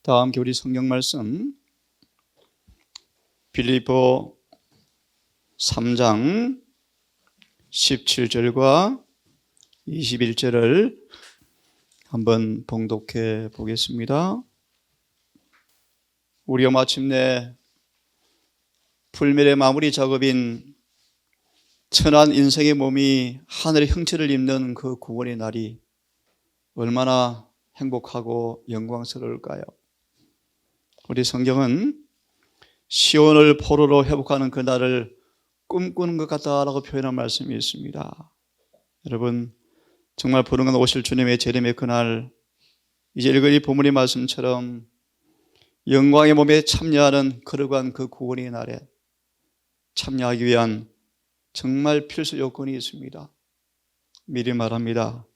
다 함께 우리 성경 말씀 빌립보 3장 17절과 21절을 한번 봉독해 보겠습니다. 우리가 마침내 불멸의 마무리 작업인 천한 인생의 몸이 하늘의 형체를 입는 그 구원의 날이 얼마나 행복하고 영광스러울까요? 우리 성경은 시온을 포로로 회복하는 그 날을 꿈꾸는 것 같다라고 표현한 말씀이 있습니다. 여러분, 정말 부르는 오실 주님의 재림의 그날, 이제 읽은 이 본문의 말씀처럼 영광의 몸에 참여하는 거룩한 그 구원의 날에 참여하기 위한 정말 필수 요건이 있습니다. 미리 말합니다.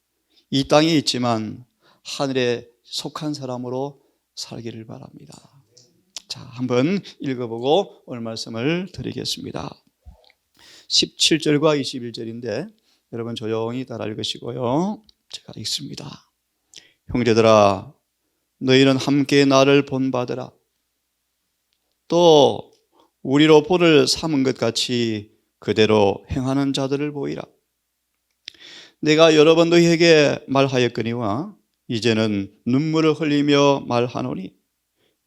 이 땅에 있지만 하늘에 속한 사람으로 살기를 바랍니다. 자, 한번 읽어보고 오늘 말씀을 드리겠습니다. 17절과 21절인데 여러분 조용히 따라 읽으시고요. 제가 읽습니다. 형제들아, 너희는 함께 나를 본받으라. 또 우리로 본을 삼은 것 같이 그대로 행하는 자들을 보이라. 내가 여러 번 너희에게 말하였거니와 이제는 눈물을 흘리며 말하노니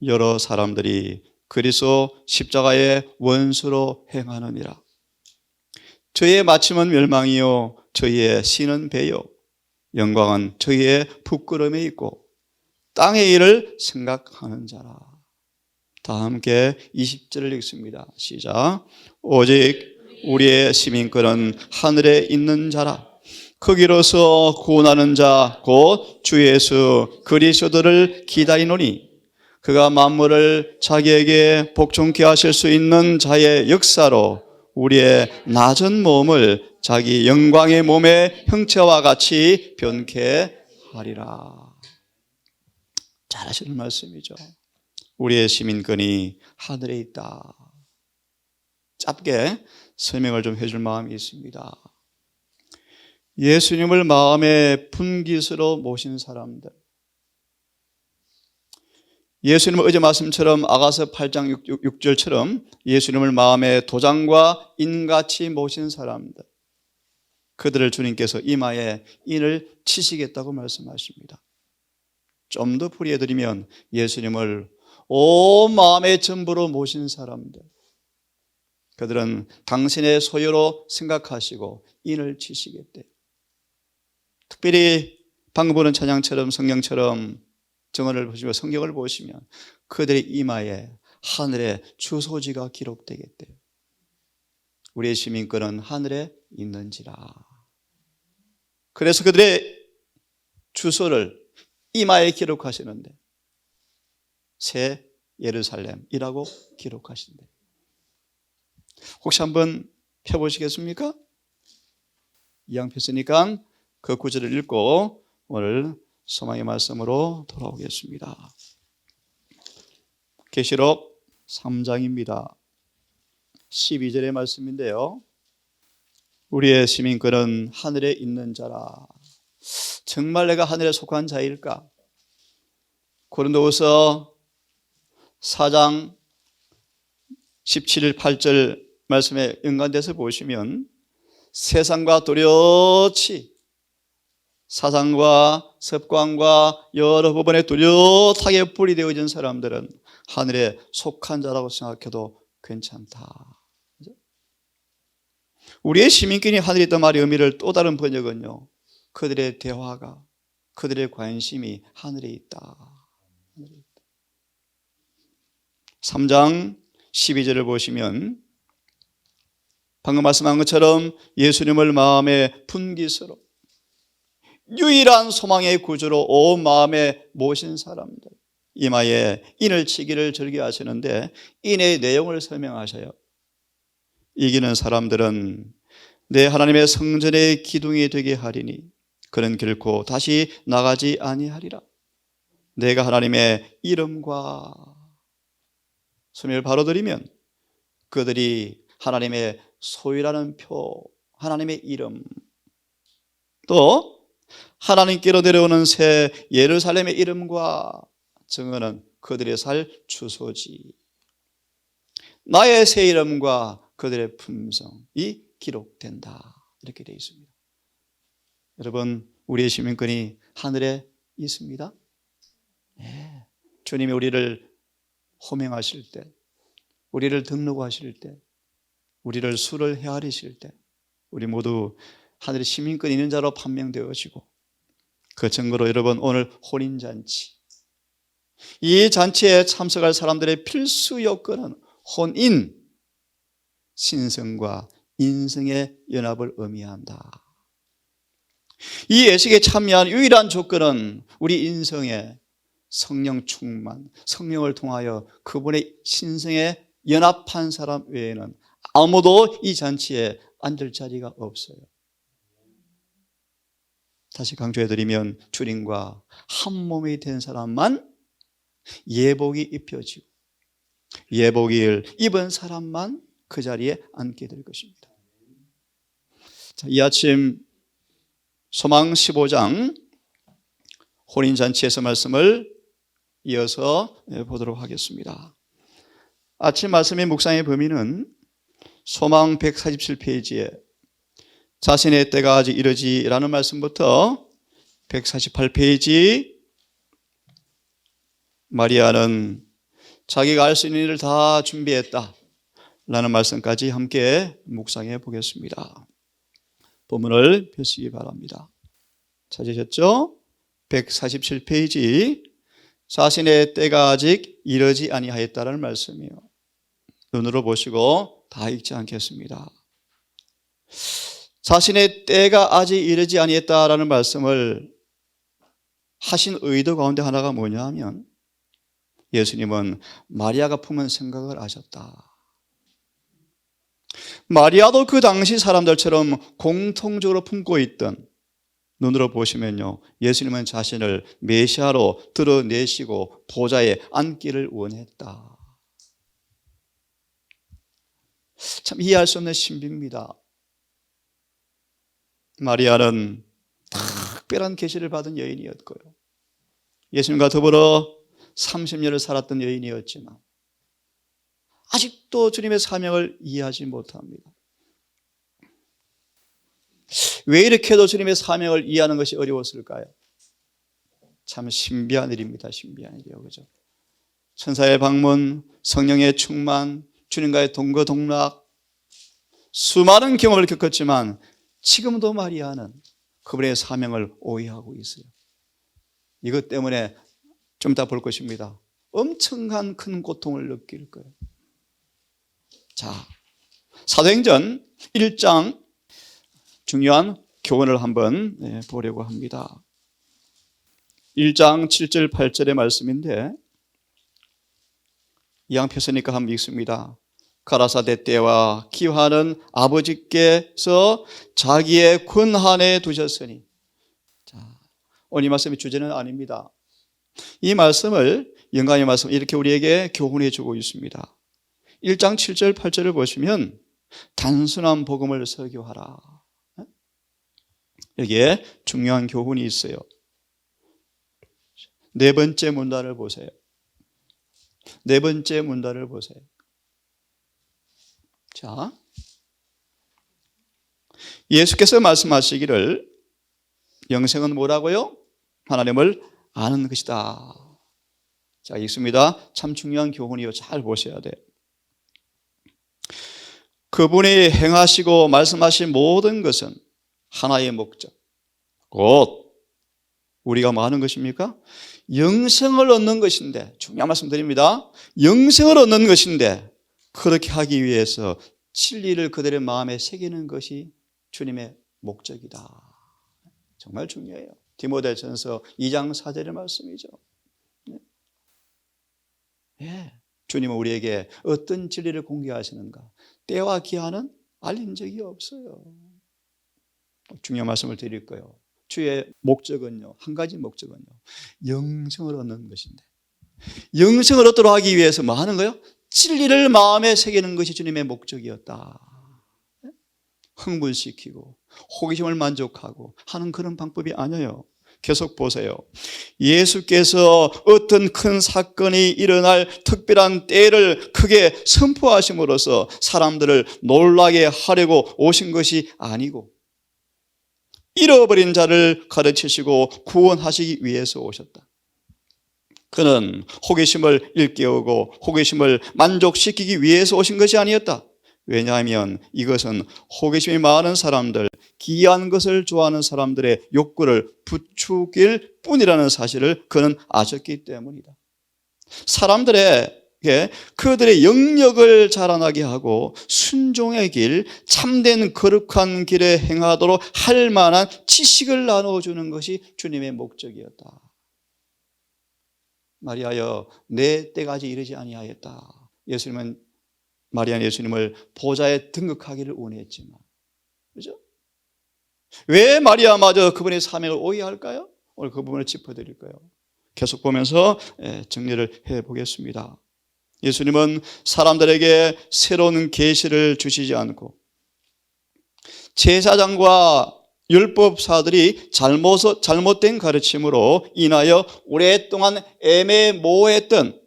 여러 사람들이 그리스도 십자가의 원수로 행하느니라. 저희의 마침은 멸망이요 저희의 신은 배요 영광은 저희의 부끄러움에 있고 땅의 일을 생각하는 자라. 다 함께 20절을 읽습니다. 시작. 오직 우리의 시민권은 하늘에 있는 자라. 거기로서 구원하는 자 곧 주 예수 그리스도를 기다리노니 그가 만물을 자기에게 복종케 하실 수 있는 자의 역사로 우리의 낮은 몸을 자기 영광의 몸의 형체와 같이 변케 하리라. 잘하시는 말씀이죠. 우리의 시민권이 하늘에 있다. 짧게 설명을 좀 해줄 마음이 있습니다. 예수님을 마음의 분깃으로 모신 사람들, 예수님을 어제 말씀처럼 아가서 8장 6절처럼 예수님을 마음의 도장과 인같이 모신 사람들, 그들을 주님께서 이마에 인을 치시겠다고 말씀하십니다. 좀 더 풀이해드리면 예수님을 온 마음의 전부로 모신 사람들, 그들은 당신의 소유로 생각하시고 인을 치시겠대요. 특별히 방금 보는 찬양처럼 성경처럼 정언을 보시면 성경을 보시면 그들의 이마에 하늘의 주소지가 기록되겠대요. 우리의 시민권은 하늘에 있는지라. 그래서 그들의 주소를 이마에 기록하시는데 새 예루살렘이라고 기록하신대. 혹시 한번 펴보시겠습니까? 이왕 폈으니까 그 구절을 읽고 오늘 소망의 말씀으로 돌아오겠습니다. 계시록 3장입니다. 12절의 말씀인데요. 우리의 시민권은 하늘에 있는 자라. 정말 내가 하늘에 속한 자일까? 고린도후서 4장 17절 8절 말씀에 연관돼서 보시면 세상과 뚜렷이 사상과 습관과 여러 부분에 뚜렷하게 분리되어진 사람들은 하늘에 속한 자라고 생각해도 괜찮다. 우리의 시민권이 하늘에 있단 말의 의미를 또 다른 번역은요, 그들의 대화가, 그들의 관심이 하늘에 있다. 3장 12절을 보시면 방금 말씀한 것처럼 예수님을 마음의 분깃으로 유일한 소망의 구주로 온 마음에 모신 사람들, 이마에 인을 치기를 즐겨하시는데 인의 내용을 설명하셔요. 이기는 사람들은 내 하나님의 성전의 기둥이 되게 하리니 그는 결코 다시 나가지 아니하리라. 내가 하나님의 이름과 소명을 바로 드리면 그들이 하나님의 소유라는 표, 하나님의 이름, 또 하나님께로 내려오는 새 예루살렘의 이름과 증언은 그들의 살 주소지. 나의 새 이름과 그들의 품성이 기록된다. 이렇게 되어 있습니다. 여러분, 우리의 시민권이 하늘에 있습니다. 네. 주님이 우리를 호명하실 때, 우리를 등록하실 때, 우리를 수를 헤아리실 때 우리 모두 하늘의 시민권 있는 자로 판명되어지고, 그 증거로 여러분 오늘 혼인잔치, 이 잔치에 참석할 사람들의 필수 요건은 혼인, 신성과 인성의 연합을 의미한다. 이 예식에 참여한 유일한 조건은 우리 인성의 성령 충만, 성령을 통하여 그분의 신성에 연합한 사람 외에는 아무도 이 잔치에 앉을 자리가 없어요. 다시 강조해드리면 주님과 한 몸이 된 사람만 예복이 입혀지고, 예복을 입은 사람만 그 자리에 앉게 될 것입니다. 자, 이 아침 소망 15장 혼인잔치에서 말씀을 이어서 보도록 하겠습니다. 아침 말씀의 묵상의 범위는 소망 147페이지에 자신의 때가 아직 이르지라는 말씀부터 148페이지 마리아는 자기가 할 수 있는 일을 다 준비했다 라는 말씀까지 함께 묵상해 보겠습니다. 본문을 펴시기 바랍니다. 찾으셨죠? 147페이지 자신의 때가 아직 이르지 아니하였다라는 말씀이에요. 눈으로 보시고 다 읽지 않겠습니다. 자신의 때가 아직 이르지 아니했다라는 말씀을 하신 의도 가운데 하나가 뭐냐 하면, 예수님은 마리아가 품은 생각을 아셨다. 마리아도 그 당시 사람들처럼 공통적으로 품고 있던, 눈으로 보시면요, 예수님은 자신을 메시아로 드러내시고 보좌에 앉기를 원했다. 참 이해할 수 없는 신비입니다. 마리아는 특별한 계시를 받은 여인이었고요, 예수님과 더불어 30년을 살았던 여인이었지만 아직도 주님의 사명을 이해하지 못합니다. 왜 이렇게도 주님의 사명을 이해하는 것이 어려웠을까요? 참 신비한 일입니다. 신비한 일이요, 그죠? 천사의 방문, 성령의 충만, 주님과의 동거동락, 수많은 경험을 겪었지만 지금도 마리아는 그분의 사명을 오해하고 있어요. 이것 때문에 좀 이따 볼 것입니다. 엄청난 큰 고통을 느낄 거예요. 자, 사도행전 1장 중요한 교훈을 한번 보려고 합니다. 1장 7절 8절의 말씀인데, 이왕 펴서니까 한번 읽습니다. 가라사대 때와 기하는 아버지께서 자기의 권한에 두셨으니. 자, 오늘 이 말씀의 주제는 아닙니다. 이 말씀을, 영광의 말씀, 이렇게 우리에게 교훈해 주고 있습니다. 1장 7절 8절을 보시면 단순한 복음을 설교하라, 여기에 중요한 교훈이 있어요. 네 번째 문단을 보세요. 네 번째 문단을 보세요. 자, 예수께서 말씀하시기를 영생은 뭐라고요? 하나님을 아는 것이다. 자, 읽습니다. 참 중요한 교훈이요. 잘 보셔야 돼요. 그분이 행하시고 말씀하신 모든 것은 하나의 목적, 곧 우리가 뭐 하는 것입니까? 영생을 얻는 것인데, 중요한 말씀 드립니다. 영생을 얻는 것인데, 그렇게 하기 위해서 진리를 그들의 마음에 새기는 것이 주님의 목적이다. 정말 중요해요. 디모데전서 2장 4절의 말씀이죠. 예, 주님은 우리에게 어떤 진리를 공개하시는가, 때와 기한은 알린 적이 없어요. 중요한 말씀을 드릴 거예요. 주의 목적은요, 한 가지 목적은요, 영생을 얻는 것인데, 영생을 얻도록 하기 위해서 뭐 하는 거예요? 진리를 마음에 새기는 것이 주님의 목적이었다. 흥분시키고 호기심을 만족하고 하는 그런 방법이 아니에요. 계속 보세요. 예수께서 어떤 큰 사건이 일어날 특별한 때를 크게 선포하심으로써 사람들을 놀라게 하려고 오신 것이 아니고 잃어버린 자를 가르치시고 구원하시기 위해서 오셨다. 그는 호기심을 일깨우고 호기심을 만족시키기 위해서 오신 것이 아니었다. 왜냐하면 이것은 호기심이 많은 사람들, 귀한 것을 좋아하는 사람들의 욕구를 부추길 뿐이라는 사실을 그는 아셨기 때문이다. 사람들에게 그들의 영역을 자라나게 하고 순종의 길, 참된 거룩한 길에 행하도록 할 만한 지식을 나눠주는 것이 주님의 목적이었다. 마리아여, 내 때까지 이르지 아니하였다. 예수님은 마리아는 예수님을 보좌에 등극하기를 원했지만, 그렇죠? 왜 마리아마저 그분의 사명을 오해할까요? 오늘 그 부분을 짚어드릴 거예요. 계속 보면서 정리를 해보겠습니다. 예수님은 사람들에게 새로운 계시를 주시지 않고 제사장과 율법사들이 잘못된 가르침으로 인하여 오랫동안 애매모호했던,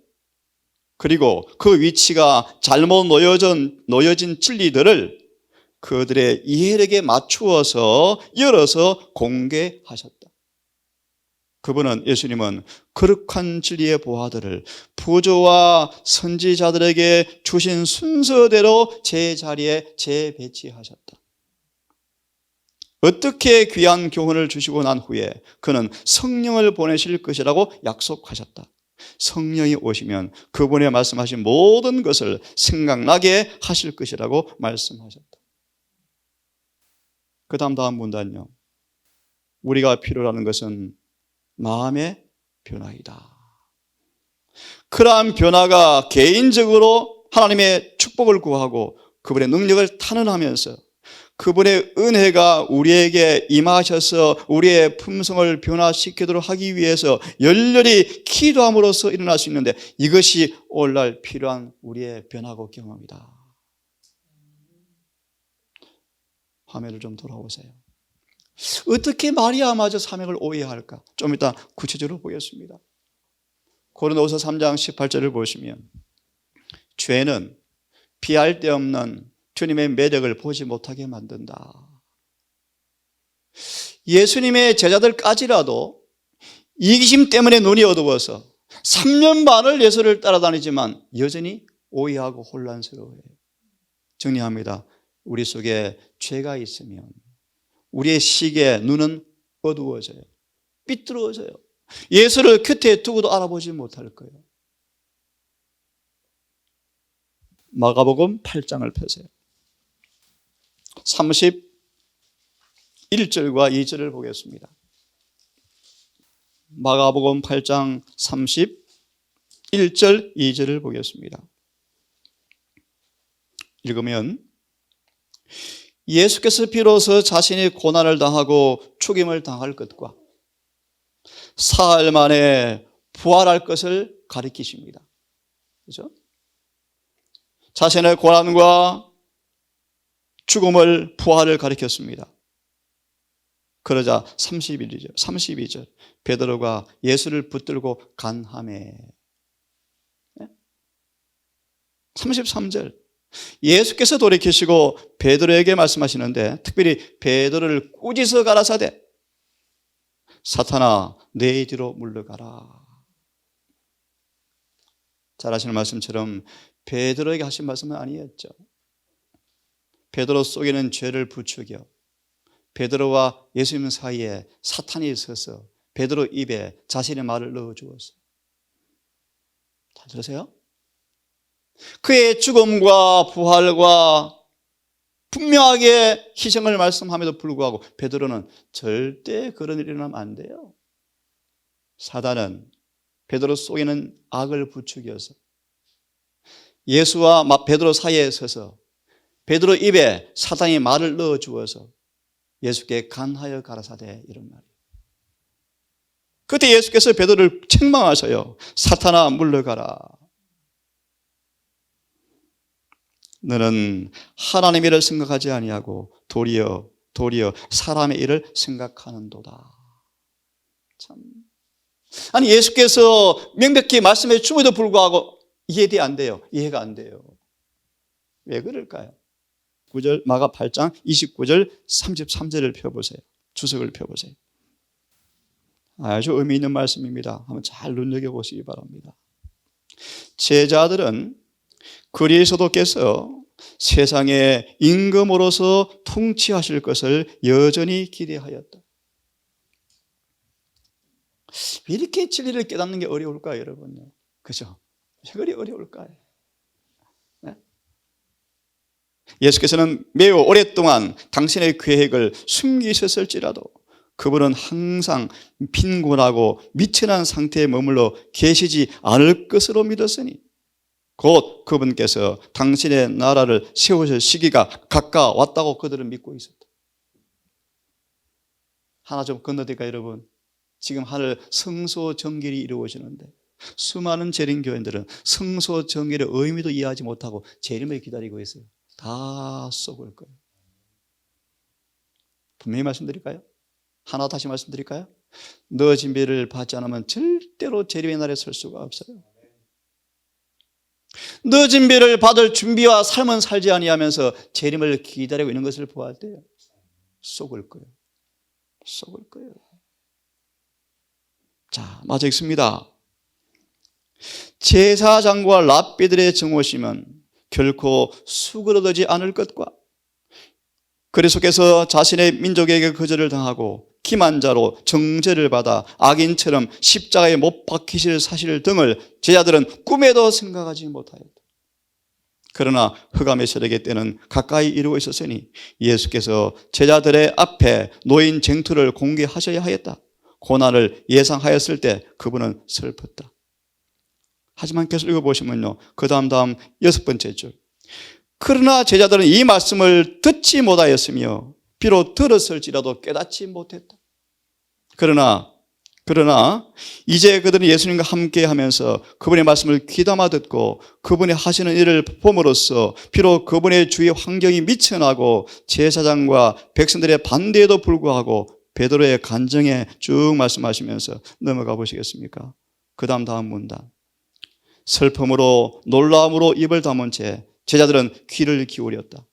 그리고 그 위치가 잘못 놓여진 진리들을 그들의 이해력에 맞추어서 열어서 공개하셨다. 그분은, 예수님은 거룩한 진리의 보화들을 부조와 선지자들에게 주신 순서대로 제자리에 재배치하셨다. 어떻게 귀한 교훈을 주시고 난 후에 그는 성령을 보내실 것이라고 약속하셨다. 성령이 오시면 그분의 말씀하신 모든 것을 생각나게 하실 것이라고 말씀하셨다. 그 다음 문단요. 우리가 필요로 하는 것은 마음의 변화이다. 그러한 변화가 개인적으로 하나님의 축복을 구하고 그분의 능력을 탄원하면서 그분의 은혜가 우리에게 임하셔서 우리의 품성을 변화시키도록 하기 위해서 열렬히 기도함으로써 일어날 수 있는데, 이것이 오늘날 필요한 우리의 변화고 경험이다. 화면을 좀 돌아보세요. 어떻게 마리아마저 사명을 오해할까? 좀 이따 구체적으로 보겠습니다. 고린도후서 3장 18절을 보시면, 죄는 피할 데 없는 주님의 매력을 보지 못하게 만든다. 예수님의 제자들까지라도 이기심 때문에 눈이 어두워서 3년 반을 예수를 따라다니지만 여전히 오해하고 혼란스러워해요. 정리합니다. 우리 속에 죄가 있으면 우리의 시계 눈은 어두워져요. 삐뚤어져요. 예수를 곁에 두고도 알아보지 못할 거예요. 마가복음 8장을 펴세요. 31절과 2절을 보겠습니다. 마가복음 8장 31절 2절을 보겠습니다. 읽으면, 예수께서 비로소 자신이 고난을 당하고 죽임을 당할 것과 사흘 만에 부활할 것을 가리키십니다. 그렇죠? 자신의 고난과 죽음을, 부활을 가리켰습니다. 그러자 32절 베드로가 예수를 붙들고 간하매. 33절 예수께서 돌이키시고 베드로에게 말씀하시는데, 특별히 베드로를 꾸짖어 가라사대 사탄아 내 뒤로 물러가라. 잘 아시는 말씀처럼 베드로에게 하신 말씀은 아니었죠. 베드로 속에는 죄를 부추겨 베드로와 예수님 사이에 사탄이 있어서 베드로 입에 자신의 말을 넣어주었어요. 잘 들으세요? 그의 죽음과 부활과 분명하게 희생을 말씀함에도 불구하고 베드로는 절대 그런 일이 일어나면 안 돼요. 사단은 베드로 속에는 악을 부추겨서 예수와 베드로 사이에 서서 베드로 입에 사탄이 말을 넣어주어서 예수께 간하여 가라사대, 이런 말이에요. 그때 예수께서 베드로를 책망하셔요. 사탄아 물러가라. 너는 하나님의 일을 생각하지 아니하고 도리어 사람의 일을 생각하는도다. 참. 아니 예수께서 명백히 말씀해 주음에도 불구하고 이해가 안 돼요. 이해가 안 돼요. 왜 그럴까요? 9절 마가 8장 29절 33절을 펴보세요. 주석을 펴보세요. 아주 의미 있는 말씀입니다. 한번 잘 눈여겨보시기 바랍니다. 제자들은 그리스도께서 세상의 임금으로서 통치하실 것을 여전히 기대하였다. 왜 이렇게 진리를 깨닫는 게 어려울까요, 여러분요? 그죠? 왜 그리 어려울까요? 네? 예수께서는 매우 오랫동안 당신의 계획을 숨기셨을지라도 그분은 항상 빈곤하고 미천한 상태에 머물러 계시지 않을 것으로 믿었으니 곧 그분께서 당신의 나라를 세우실 시기가 가까웠다고 그들은 믿고 있었다. 하나 좀 건너뛸까요, 여러분? 지금 하늘 성소정결이 이루어지는데 수많은 재림교인들은 성소정결의 의미도 이해하지 못하고 재림을 기다리고 있어요. 다 썩을 거예요. 분명히 말씀드릴까요? 하나 다시 말씀드릴까요? 너 진비를 받지 않으면 절대로 재림의 날에 설 수가 없어요. 너 진비를 받을 준비와 삶은 살지 아니하면서 재림을 기다리고 있는 것을 보아할 때 썩을 거예요. 썩을 거예요. 자, 마저 읽습니다. 제사장과 랍비들의 정오심은 결코 수그러들지 않을 것과 그리스도께서 자신의 민족에게 거절을 당하고 기만 자로 정죄를 받아 악인처럼 십자가에 못 박히실 사실 등을 제자들은 꿈에도 생각하지 못하였다. 그러나 흑암의 세력의 때는 가까이 이루고 있었으니 예수께서 제자들의 앞에 노인 쟁투를 공개하셔야 하였다. 고난을 예상하였을 때 그분은 슬펐다. 하지만 계속 읽어보시면요, 그 다음 6번째 줄. 그러나 제자들은 이 말씀을 듣지 못하였으며 비록 들었을지라도 깨닫지 못했다. 그러나 이제 그들은 예수님과 함께 하면서 그분의 말씀을 귀담아 듣고 그분이 하시는 일을 봄으로써 비록 그분의 주위 환경이 미천하고 제사장과 백성들의 반대에도 불구하고 베드로의 간증에 쭉 말씀하시면서 넘어가 보시겠습니까? 그 다음 문단. 슬픔으로 놀라움으로 입을 다문 채 제자들은 귀를 기울였다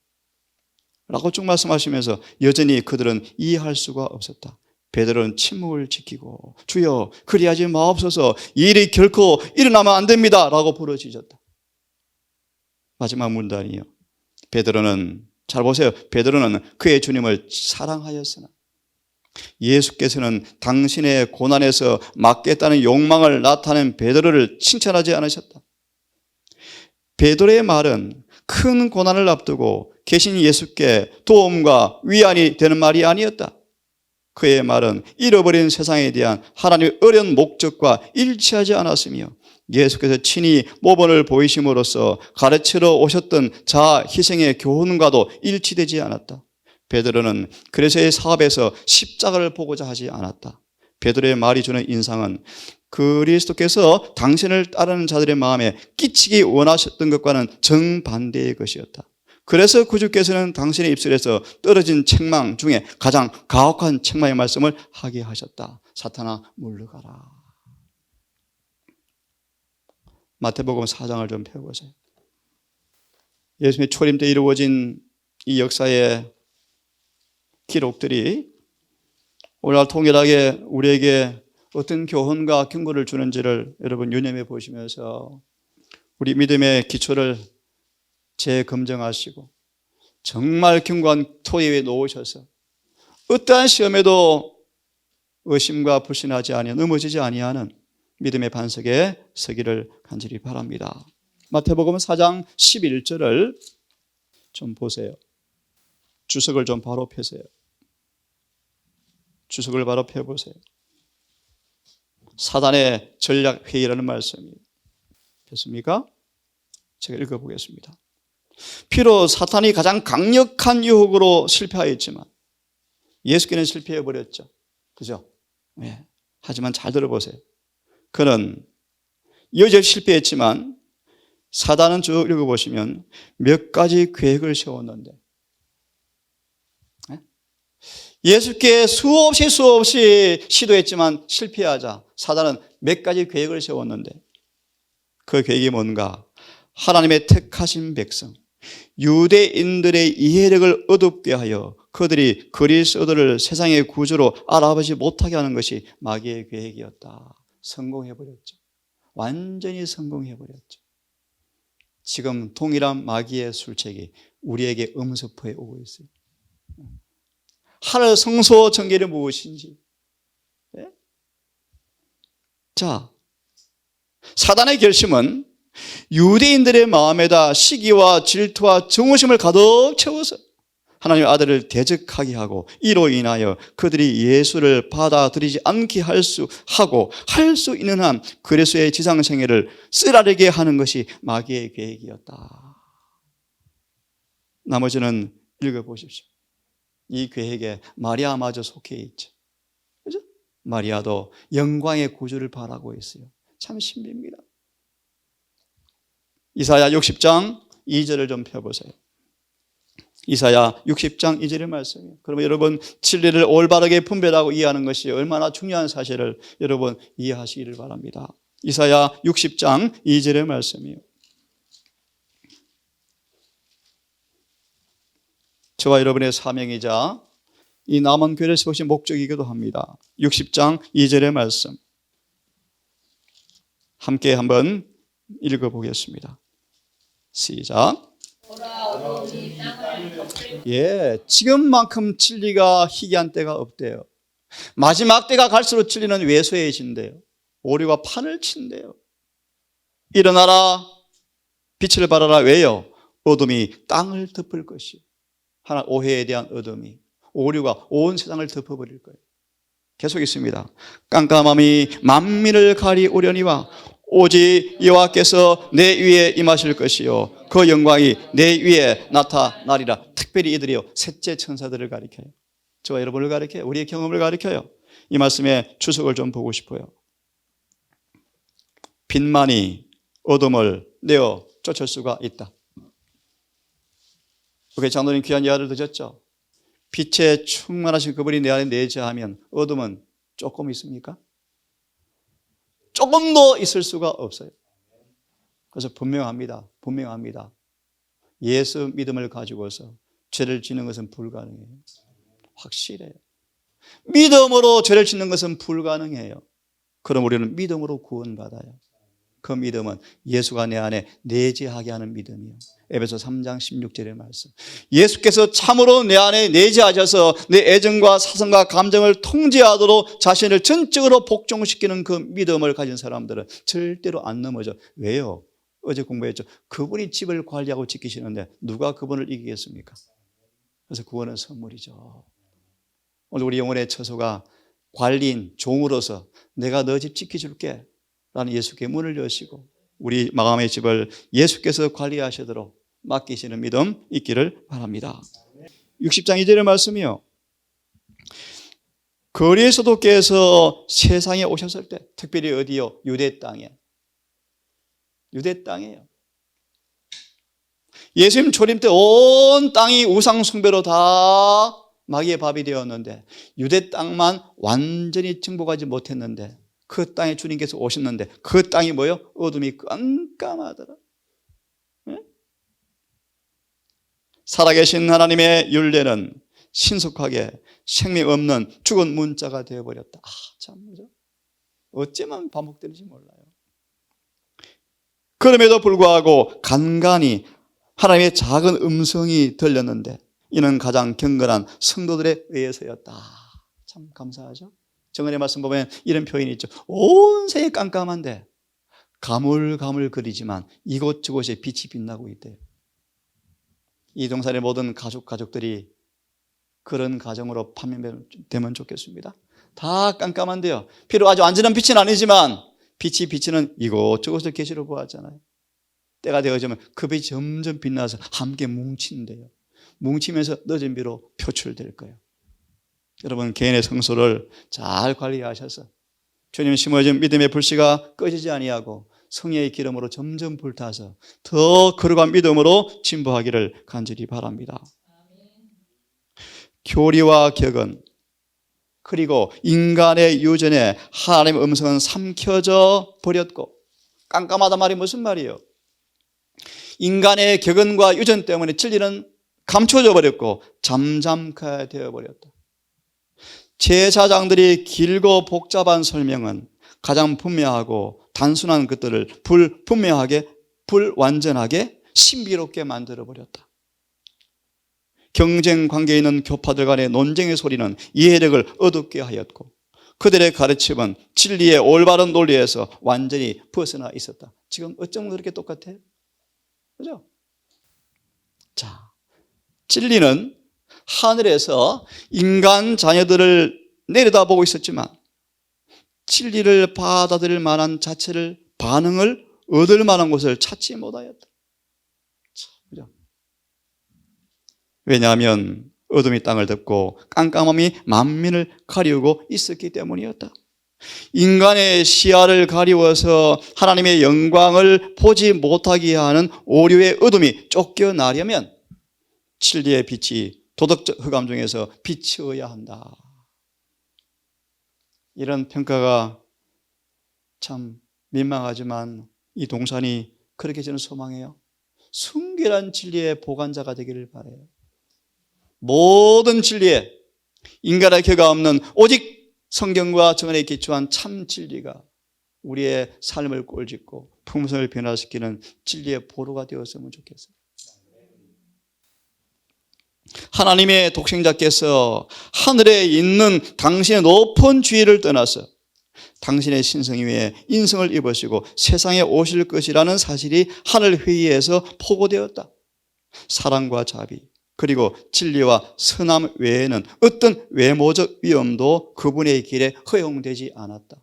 라고 쭉 말씀하시면서 여전히 그들은 이해할 수가 없었다. 베드로는 침묵을 지키고 주여 그리하지 마옵소서, 이 일이 결코 일어나면 안 됩니다 라고 부르짖었다. 마지막 문단이요. 베드로는, 잘 보세요, 베드로는 그의 주님을 사랑하였으나 예수께서는 당신의 고난에서 막겠다는 욕망을 나타낸 베드로를 칭찬하지 않으셨다. 베드로의 말은 큰 고난을 앞두고 계신 예수께 도움과 위안이 되는 말이 아니었다. 그의 말은 잃어버린 세상에 대한 하나님의 어려운 목적과 일치하지 않았으며 예수께서 친히 모범을 보이심으로써 가르치러 오셨던 자아 희생의 교훈과도 일치되지 않았다. 베드로는 그리스도의 사업에서 십자가를 보고자 하지 않았다. 베드로의 말이 주는 인상은 그리스도께서 당신을 따르는 자들의 마음에 끼치기 원하셨던 것과는 정반대의 것이었다. 그래서 구주께서는 당신의 입술에서 떨어진 책망 중에 가장 가혹한 책망의 말씀을 하게 하셨다. 사탄아 물러가라. 마태복음 4장을 좀 펴보세요. 예수님의 초림 때 이루어진 이 역사의 기록들이 오늘날 통일하게 우리에게 어떤 교훈과 경고를 주는지를 여러분 유념해 보시면서 우리 믿음의 기초를 재검증하시고 정말 견고한 토 위에 놓으셔서 어떠한 시험에도 의심과 불신하지 아니하는, 넘어지지 아니하는 믿음의 반석에 서기를 간절히 바랍니다. 마태복음 4장 11절을 좀 보세요. 주석을 좀 바로 펴세요. 주석을 바로 펴보세요. 사단의 전략회의라는 말씀이에요. 폈습니까? 제가 읽어보겠습니다. 비록 사탄이 가장 강력한 유혹으로 실패하였지만 예수께는 실패해버렸죠. 그죠? 네. 하지만 잘 들어보세요. 그는 여전히 실패했지만 사단은 쭉 읽어보시면 몇 가지 계획을 세웠는데 예수께 수없이 시도했지만 실패하자 사단은 몇 가지 계획을 세웠는데 그 계획이 뭔가? 하나님의 택하신 백성, 유대인들의 이해력을 어둡게 하여 그들이 그리스도를 세상의 구주로 알아보지 못하게 하는 것이 마귀의 계획이었다. 성공해버렸죠. 완전히 성공해버렸죠. 지금 동일한 마귀의 술책이 우리에게 음습해 오고 있어요. 하늘 성소 정계는 무엇인지. 네? 자, 사단의 결심은 유대인들의 마음에다 시기와 질투와 증오심을 가득 채워서 하나님의 아들을 대적하게 하고 이로 인하여 그들이 예수를 받아들이지 않게 할 수 있는 한 그리스도의 지상생애를 쓰라리게 하는 것이 마귀의 계획이었다. 나머지는 읽어보십시오. 이 계획에 마리아마저 속해 있죠. 그죠? 마리아도 영광의 구주를 바라고 있어요. 참 신비입니다. 이사야 60장 2절을 좀 펴보세요. 이사야 60장 2절의 말씀이에요. 그러면 여러분 진리를 올바르게 분별하고 이해하는 것이 얼마나 중요한 사실을 여러분 이해하시기를 바랍니다. 이사야 60장 2절의 말씀이에요. 저와 여러분의 사명이자 이 남은 교회를 세우신 목적이기도 합니다. 60장 2절의 말씀 함께 한번 읽어보겠습니다. 시작. 지금만큼 진리가 희귀한 때가 없대요. 마지막 때가 갈수록 진리는 왜소해진대요. 오류가 판을 친대요. 일어나라, 빛을 발하라. 왜요? 어둠이 땅을 덮을 것이요. 하나 오해에 대한 어둠이, 오류가 온 세상을 덮어버릴 거예요. 계속 있습니다. 깜깜함이 만민을 가리우려니와 오직 여호와께서 내 위에 임하실 것이요 그 영광이 내 위에 나타나리라. 특별히 이들이요 셋째 천사들을 가리켜요. 저와 여러분을 가리켜요. 우리의 경험을 가리켜요. 이 말씀에 주석을 좀 보고 싶어요. 빛만이 어둠을 내어 쫓을 수가 있다. 우리 장로님 귀한 예화를 드셨죠? 빛에 충만하신 그분이 내 안에 내재하면 어둠은 조금 있습니까? 조금도 있을 수가 없어요. 그래서 분명합니다. 예수 믿음을 가지고서 죄를 짓는 것은 불가능해요. 확실해요. 믿음으로 죄를 짓는 것은 불가능해요. 그럼 우리는 믿음으로 구원받아요. 그 믿음은 예수가 내 안에 내재하게 하는 믿음이요. 에베소 3장 16절의 말씀. 예수께서 참으로 내 안에 내재하셔서 내 애정과 사성과 감정을 통제하도록 자신을 전적으로 복종시키는 그 믿음을 가진 사람들은 절대로 안 넘어져. 왜요? 어제 공부했죠. 그분이 집을 관리하고 지키시는데 누가 그분을 이기겠습니까? 그래서 구원은 선물이죠. 오늘 우리 영혼의 처소가 관리인, 종으로서 내가 너 집 지켜줄게 라는 예수께 문을 여시고 우리 마음의 집을 예수께서 관리하시도록 맡기시는 믿음 있기를 바랍니다. 60장 2절의 말씀이요. 그리스도께서 세상에 오셨을 때 특별히 어디요? 유대 땅에. 유대 땅이에요. 예수님 초림 때 온 땅이 우상 숭배로 다 마귀의 밥이 되었는데 유대 땅만 완전히 정복하지 못했는데 그 땅에 주님께서 오셨는데 그 땅이 뭐예요? 어둠이 깜깜하더라. 네? 살아계신 하나님의 율례는 신속하게 생명 없는 죽은 문자가 되어버렸다. 참 뭐죠? 어쩌면 반복되는지 몰라요. 그럼에도 불구하고 간간히 하나님의 작은 음성이 들렸는데 이는 가장 경건한 성도들에 의해서였다. 참 감사하죠? 정언의 말씀 보면 이런 표현이 있죠. 온 세상이 깜깜한데 가물가물거리지만 이곳저곳에 빛이 빛나고 있대요. 이 동산의 모든 가족들이 그런 가정으로 판명되면 좋겠습니다. 다 깜깜한데요. 비록 아주 완전한 빛은 아니지만 빛이 비치는 이곳저곳을 계시로 보았잖아요. 때가 되어지면 그 빛이 점점 빛나서 함께 뭉친대요. 뭉치면서 늦은 비로 표출될 거예요. 여러분 개인의 성소를 잘 관리하셔서 주님 심어진 믿음의 불씨가 꺼지지 아니하고 성령의 기름으로 점점 불타서 더 거룩한 믿음으로 진보하기를 간절히 바랍니다. 교리와 격은 그리고 인간의 유전에 하나님의 음성은 삼켜져 버렸고, 깜깜하단 말이 무슨 말이에요? 인간의 격언과 유전 때문에 진리는 감춰져 버렸고 잠잠케 되어버렸다. 제사장들이 길고 복잡한 설명은 가장 분명하고 단순한 것들을 불분명하게, 불완전하게, 신비롭게 만들어버렸다. 경쟁 관계에 있는 교파들 간의 논쟁의 소리는 이해력을 어둡게 하였고, 그들의 가르침은 진리의 올바른 논리에서 완전히 벗어나 있었다. 지금 어쩌면 그렇게 똑같아요? 그죠? 자, 진리는 하늘에서 인간 자녀들을 내려다보고 있었지만 진리를 받아들일 만한 반응을 얻을 만한 곳을 찾지 못하였다. 그죠? 왜냐하면 어둠이 땅을 덮고 깜깜함이 만민을 가리우고 있었기 때문이었다. 인간의 시야를 가리워서 하나님의 영광을 보지 못하게 하는 오류의 어둠이 쫓겨나려면 진리의 빛이 도덕적 흑암 중에서 비치어야 한다. 이런 평가가 참 민망하지만 이 동산이 그렇게 저는 소망해요. 순결한 진리의 보관자가 되기를 바라요. 모든 진리에 인간의 격가 없는 오직 성경과 정언에 기초한 참 진리가 우리의 삶을 꼴짓고 품성을 변화시키는 진리의 보루가 되었으면 좋겠어요. 하나님의 독생자께서 하늘에 있는 당신의 높은 주의를 떠나서 당신의 신성 위에 인성을 입으시고 세상에 오실 것이라는 사실이 하늘 회의에서 포고되었다. 사랑과 자비 그리고 진리와 선함 외에는 어떤 외모적 위험도 그분의 길에 허용되지 않았다.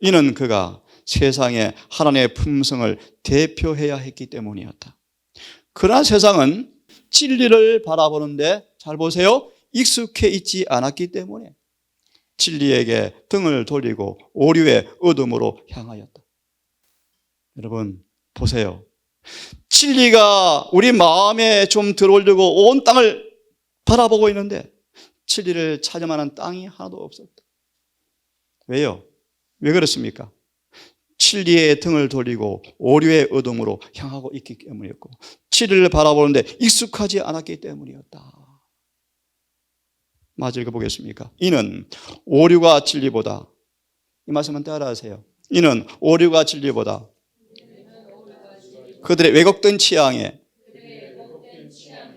이는 그가 세상에 하나님의 품성을 대표해야 했기 때문이었다. 그러나 세상은 진리를 바라보는데 잘 보세요. 익숙해 있지 않았기 때문에 진리에게 등을 돌리고 오류의 어둠으로 향하였다. 여러분 보세요. 진리가 우리 마음에 좀 들어오려고 온 땅을 바라보고 있는데 진리를 찾을 만한 땅이 하나도 없었다. 왜요? 왜 그렇습니까? 진리의 등을 돌리고 오류의 어둠으로 향하고 있기 때문이었고 진리를 바라보는데 익숙하지 않았기 때문이었다. 마저 읽어보겠습니까? 이는 오류가 진리보다, 이 말씀은 따라하세요. 이는 오류가 진리보다 그들의 왜곡된 취향에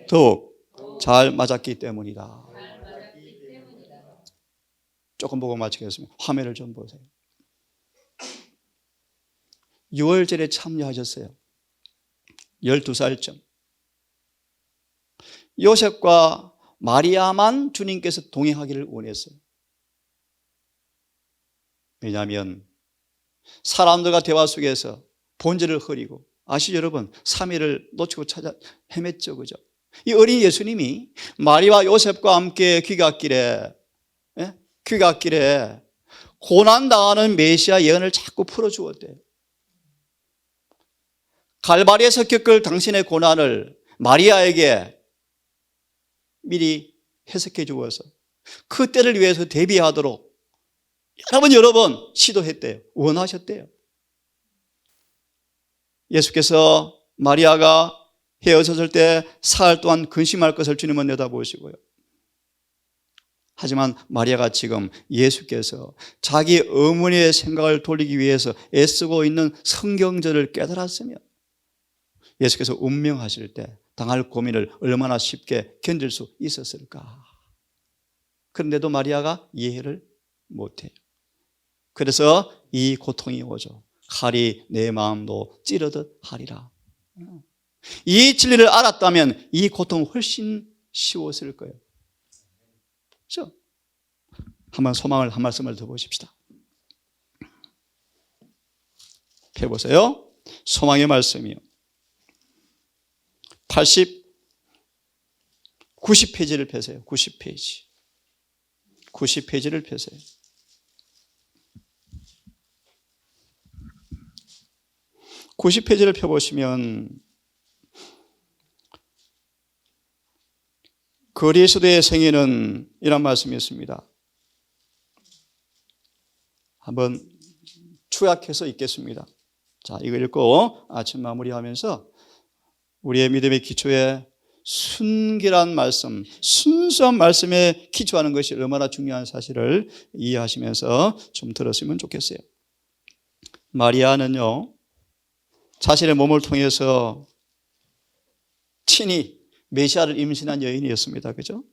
더욱 잘 맞았기 때문이다. 조금 보고 마치겠습니다. 화면을 좀 보세요. 유월절에 참여하셨어요. 12살쯤. 요셉과 마리아만 주님께서 동행하기를 원했어요. 왜냐하면 사람들과 대화 속에서 본질을 흐리고, 아시죠 여러분? 3일을 놓치고 찾아 헤맸죠, 그죠? 이 어린 예수님이 마리아와 요셉과 함께 귀갓길에 고난당하는 메시아 예언을 자꾸 풀어주었대요. 갈바리에서 겪을 당신의 고난을 마리아에게 미리 해석해 주어서 그 때를 위해서 대비하도록 여러 번 시도했대요. 원하셨대요. 예수께서 마리아가 헤어졌을 때 사흘 동안 근심할 것을 주님은 내다보시고요. 하지만 마리아가 지금 예수께서 자기 어머니의 생각을 돌리기 위해서 애쓰고 있는 성경절을 깨달았으면 예수께서 운명하실 때 당할 고민을 얼마나 쉽게 견딜 수 있었을까. 그런데도 마리아가 이해를 못해요. 그래서 이 고통이 오죠. 칼이 내 마음도 찌르듯 하리라. 이 진리를 알았다면 이 고통은 훨씬 쉬웠을 거예요. 그렇죠? 한번 소망을 한 말씀을 더 보십시다. 펴보세요. 소망의 말씀이요. 90페이지를 펴세요. 90페이지를 펴세요. 90페이지를 펴보시면 그리스도의 생애는 이런 말씀이 있습니다. 한번 추약해서 읽겠습니다. 자, 이거 읽고 아침 마무리하면서 우리의 믿음의 기초에 순결한 말씀, 순수한 말씀에 기초하는 것이 얼마나 중요한 사실을 이해하시면서 좀 들었으면 좋겠어요. 마리아는요, 자신의 몸을 통해서 친히 메시아를 임신한 여인이었습니다. 그죠?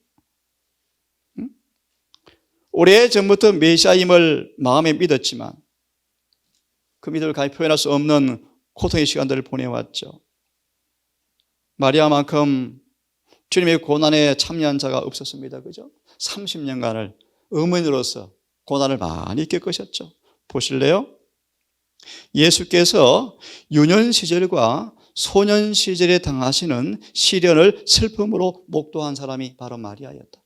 오래전부터 메시아임을 마음에 믿었지만 그 믿음을 감히 표현할 수 없는 고통의 시간들을 보내왔죠. 마리아만큼 주님의 고난에 참여한 자가 없었습니다. 그죠? 30년간을 어머니로서 고난을 많이 겪으셨죠. 보실래요? 예수께서 유년 시절과 소년 시절에 당하시는 시련을 슬픔으로 목도한 사람이 바로 마리아였다.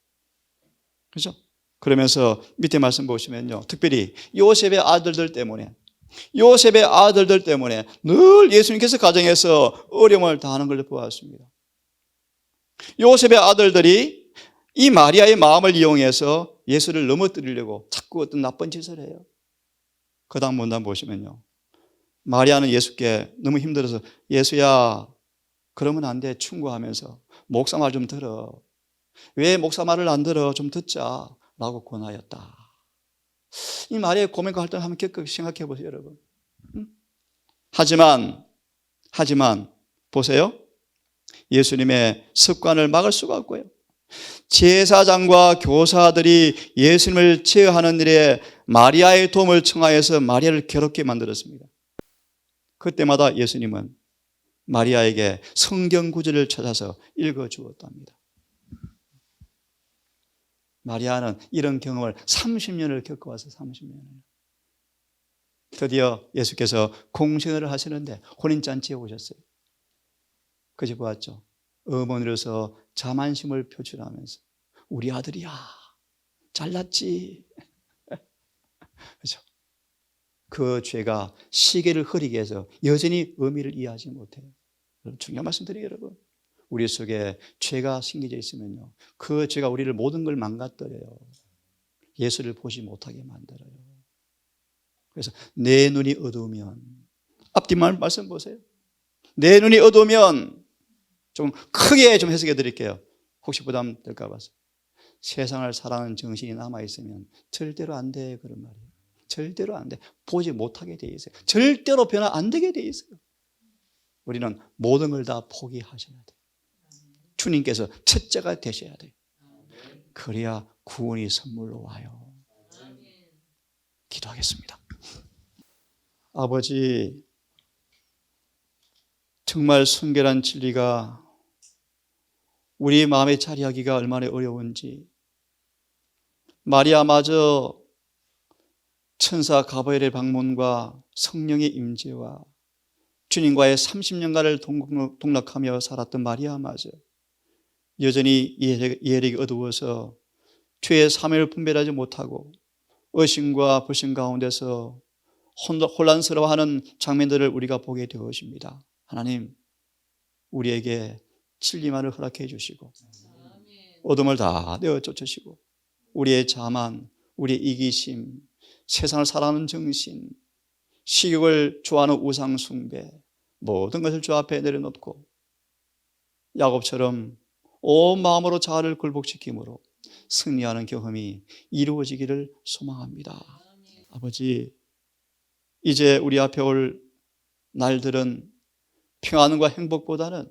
그죠? 그러면서 밑에 말씀 보시면요, 특별히 요셉의 아들들 때문에 늘 예수님께서 가정에서 어려움을 당하는 걸 보았습니다. 요셉의 아들들이 이 마리아의 마음을 이용해서 예수를 넘어뜨리려고 자꾸 어떤 나쁜 짓을 해요. 그 다음 문단 보시면요, 마리아는 예수께 너무 힘들어서 예수야, 그러면 안 돼, 충고하면서 목사 말 좀 들어. 왜 목사 말을 안 들어? 좀 듣자 라고 권하였다. 이 마리아의 고민과 할당을 한번 생각해 보세요, 여러분. 하지만 보세요, 예수님의 습관을 막을 수가 없고요, 제사장과 교사들이 예수님을 제어하는 일에 마리아의 도움을 청하여서 마리아를 괴롭게 만들었습니다. 그때마다 예수님은 마리아에게 성경 구절을 찾아서 읽어주었답니다. 마리아는 이런 경험을 30년을 겪어와서 30년을. 드디어 예수께서 공생애를 하시는데 혼인잔치에 오셨어요. 그제 보았죠. 어머니로서 자만심을 표출하면서 우리 아들이야, 잘났지. 그렇죠? 그 죄가 시계를 흐리게 해서 여전히 의미를 이해하지 못해요. 중요한 말씀 드려요, 여러분. 우리 속에 죄가 심겨져 있으면요, 그 죄가 우리를 모든 걸 망가뜨려요. 예수를 보지 못하게 만들어요. 그래서 내 눈이 어두우면, 앞뒤 말씀 보세요. 내 눈이 어두우면, 좀 크게 좀 해석해 드릴게요. 혹시 부담될까 봐서. 세상을 사랑하는 정신이 남아있으면 절대로 안 돼, 그런 말이에요. 절대로 안 돼. 보지 못하게 돼 있어요. 절대로 변화 안 되게 돼 있어요. 우리는 모든 걸 다 포기하셔야 돼요. 주님께서 첫째가 되셔야 돼요. 그래야 구원이 선물로 와요. 기도하겠습니다. 아버지, 정말 순결한 진리가 우리 마음에 자리하기가 얼마나 어려운지, 마리아마저 천사 가브리엘의 방문과 성령의 임재와 주님과의 30년간을 동락하며 살았던 마리아마저 여전히 이해력이 어두워서 죄의 사명을 분별하지 못하고 의심과 불신 가운데서 혼란스러워하는 장면들을 우리가 보게 되었습니다. 하나님, 우리에게 진리만을 허락해 주시고 어둠을 다 내어 쫓으시고 우리의 자만, 우리의 이기심, 세상을 사랑하는 정신, 식욕을 좋아하는 우상 숭배, 모든 것을 주 앞에 내려놓고 야곱처럼 온 마음으로 자아를 굴복시킴으로 승리하는 경험이 이루어지기를 소망합니다. 아버지, 이제 우리 앞에 올 날들은 평안과 행복보다는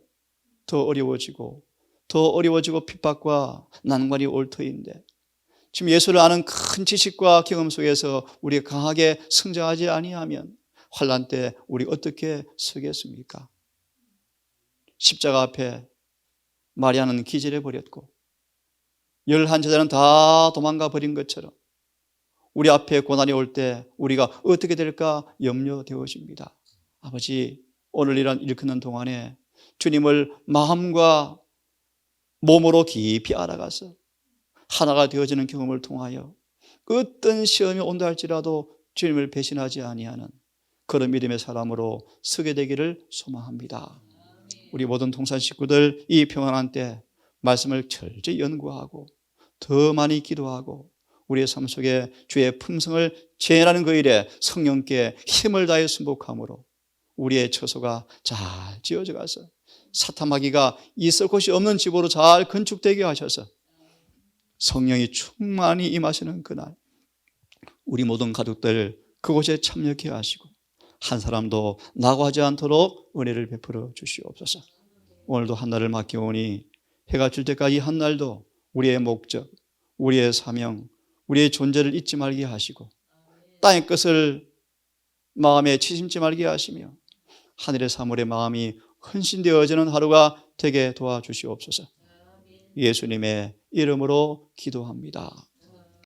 더 어려워지고 핍박과 난관이 올 터인데, 지금 예수를 아는 큰 지식과 경험 속에서 우리가 강하게 성장하지 아니하면 환난 때 우리 어떻게 서겠습니까? 십자가 앞에 마리아는 기절해 버렸고 11제자는 다 도망가 버린 것처럼 우리 앞에 고난이 올 때 우리가 어떻게 될까 염려되어집니다. 아버지, 오늘 일컫는 동안에 주님을 마음과 몸으로 깊이 알아가서 하나가 되어지는 경험을 통하여 어떤 시험이 온다 할지라도 주님을 배신하지 아니하는 그런 믿음의 사람으로 서게 되기를 소망합니다. 우리 모든 통산 식구들 이 평안한 때 말씀을 철저히 연구하고 더 많이 기도하고 우리의 삶 속에 주의 품성을 재현하는 그 일에 성령께 힘을 다해 순복함으로 우리의 처소가 잘 지어져 가서 사탄 마귀가 있을 곳이 없는 집으로 잘 건축되게 하셔서 성령이 충만히 임하시는 그날 우리 모든 가족들 그곳에 참여케 하시고 한 사람도 낙오하지 않도록 은혜를 베풀어 주시옵소서. 오늘도 한 날을 맡겨오니 해가 질 때까지 한 날도 우리의 목적, 우리의 사명, 우리의 존재를 잊지 말게 하시고 땅의 것을 마음에 치심지 말게 하시며 하늘의 사물의 마음이 헌신되어지는 하루가 되게 도와주시옵소서. 예수님의 이름으로 기도합니다.